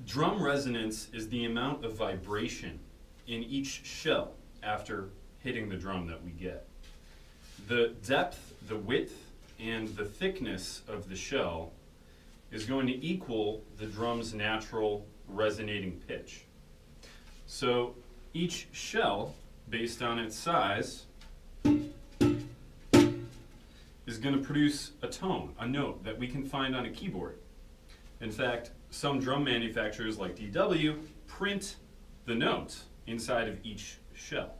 Drum resonance is the amount of vibration in each shell after hitting the drum that we get. The depth, the width, and the thickness of the shell is going to equal the drum's natural resonating pitch. So each shell, based on its size, is going to produce a tone, a note that we can find on a keyboard. In fact, some drum manufacturers like DW print the note inside of each shell.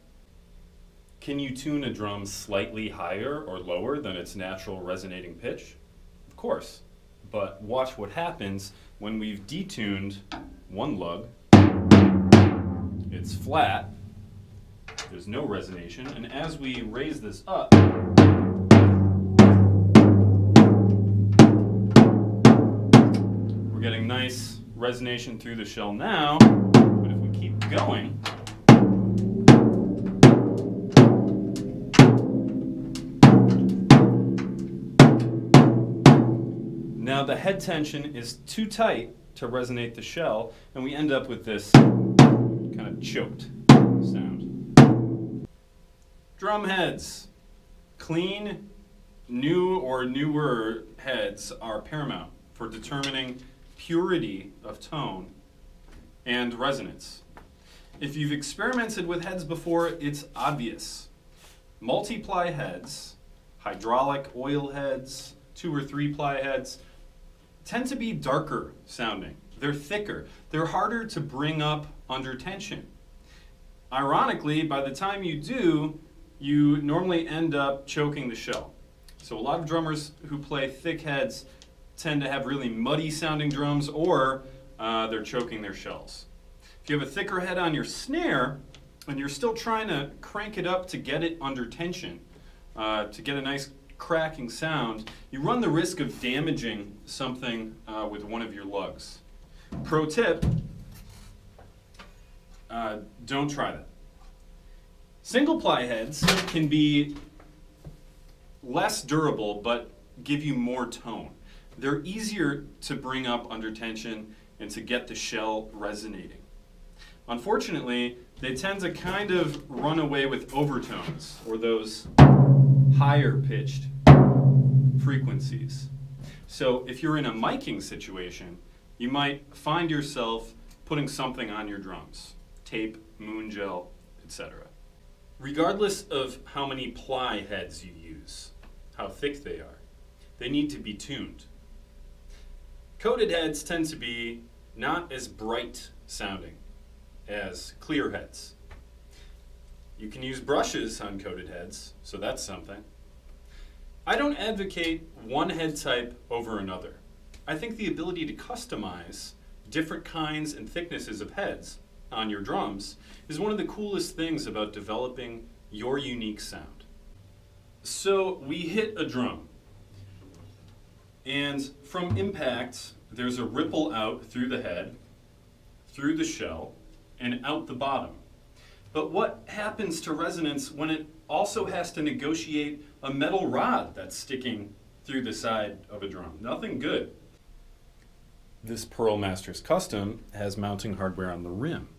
Can you tune a drum slightly higher or lower than its natural resonating pitch? Of course, but watch what happens when we've detuned one lug. It's flat, there's no resonation, and as we raise this up, we're getting nice resonation through the shell now, but if we keep going, now the head tension is too tight to resonate the shell, and we end up with this kind of choked sound. Drum heads. Clean, new or newer heads are paramount for determining purity of tone and resonance. If you've experimented with heads before, it's obvious. Multi-ply heads, hydraulic oil heads, 2 or 3 ply heads, tend to be darker sounding. They're thicker. They're harder to bring up under tension. Ironically, by the time you do, you normally end up choking the shell. So a lot of drummers who play thick heads tend to have really muddy sounding drums, or they're choking their shells. If you have a thicker head on your snare and you're still trying to crank it up to get it under tension, to get a nice cracking sound, you run the risk of damaging something with one of your lugs. Pro tip, don't try that. Single ply heads can be less durable but give you more tone. They're easier to bring up under tension and to get the shell resonating. Unfortunately, they tend to kind of run away with overtones, or those higher pitched frequencies. So if you're in a miking situation, you might find yourself putting something on your drums, tape, moon gel, etc. Regardless of how many ply heads you use, how thick they are, they need to be tuned. Coated heads tend to be not as bright sounding as clear heads. You can use brushes on coated heads, so that's something. I don't advocate one head type over another. I think the ability to customize different kinds and thicknesses of heads on your drums is one of the coolest things about developing your unique sound. So we hit a drum, and from impact, there's a ripple out through the head, through the shell, and out the bottom. But what happens to resonance when it also has to negotiate a metal rod that's sticking through the side of a drum? Nothing good. This Pearl Masters Custom has mounting hardware on the rim.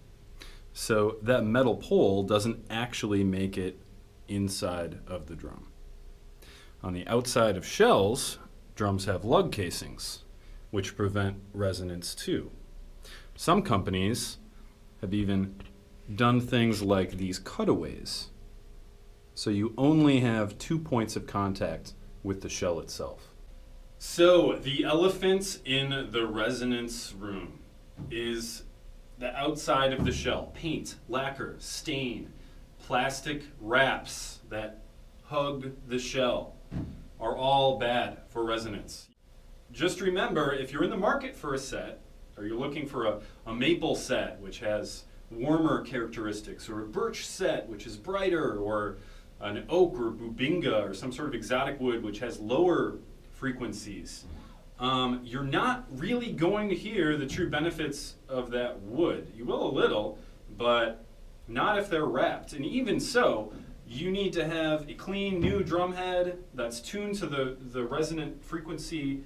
So that metal pole doesn't actually make it inside of the drum. On the outside of shells, drums have lug casings, which prevent resonance too. Some companies have even done things like these cutaways, so you only have 2 points of contact with the shell itself. So the elephant in the resonance room is the outside of the shell. Paint, lacquer, stain, plastic wraps that hug the shell are all bad for resonance. Just remember, if you're in the market for a set, or you're looking for a maple set which has warmer characteristics, or a birch set which is brighter, or an oak or bubinga or some sort of exotic wood which has lower frequencies, you're not really going to hear the true benefits of that wood. You will a little, but not if they're wrapped. And even so, you need to have a clean new drum head that's tuned to the resonant frequency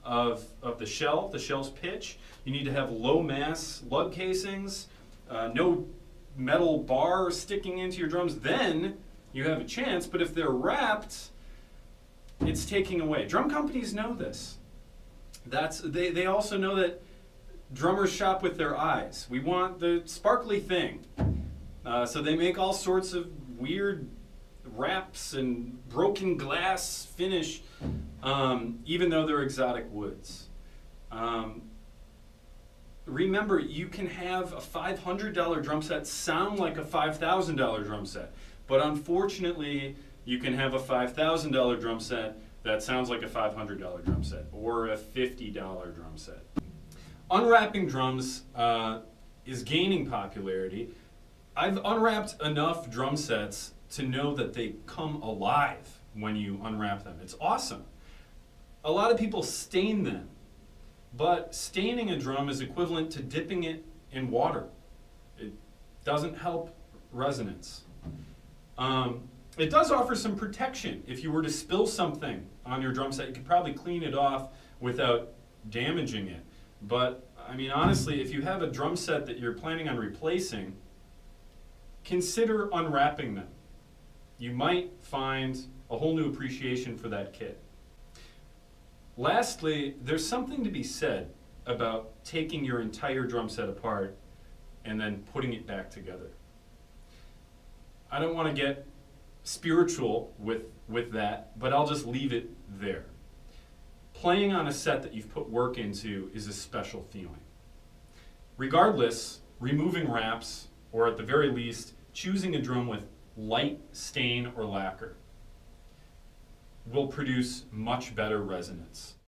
of the shell's pitch. You need to have low mass lug casings, no metal bar sticking into your drums. Then you have a chance, but if they're wrapped, it's taking away. Drum companies know this. They also know that drummers shop with their eyes. We want the sparkly thing. So they make all sorts of weird wraps and broken glass finish, even though they're exotic woods. Remember, you can have a $500 drum set sound like a $5,000 drum set, but unfortunately, you can have a $5,000 drum set that sounds like a $500 drum set or a $50 drum set. Unwrapping drums is gaining popularity. I've unwrapped enough drum sets to know that they come alive when you unwrap them. It's awesome. A lot of people stain them, but staining a drum is equivalent to dipping it in water. It doesn't help resonance. It does offer some protection. If you were to spill something on your drum set, you could probably clean it off without damaging it. But, I mean, honestly, if you have a drum set that you're planning on replacing, consider unwrapping them. You might find a whole new appreciation for that kit. Lastly, there's something to be said about taking your entire drum set apart and then putting it back together. I don't want to get spiritual with that, but I'll just leave it there. Playing on a set that you've put work into is a special feeling. Regardless, removing wraps, or at the very least, choosing a drum with light stain or lacquer, will produce much better resonance.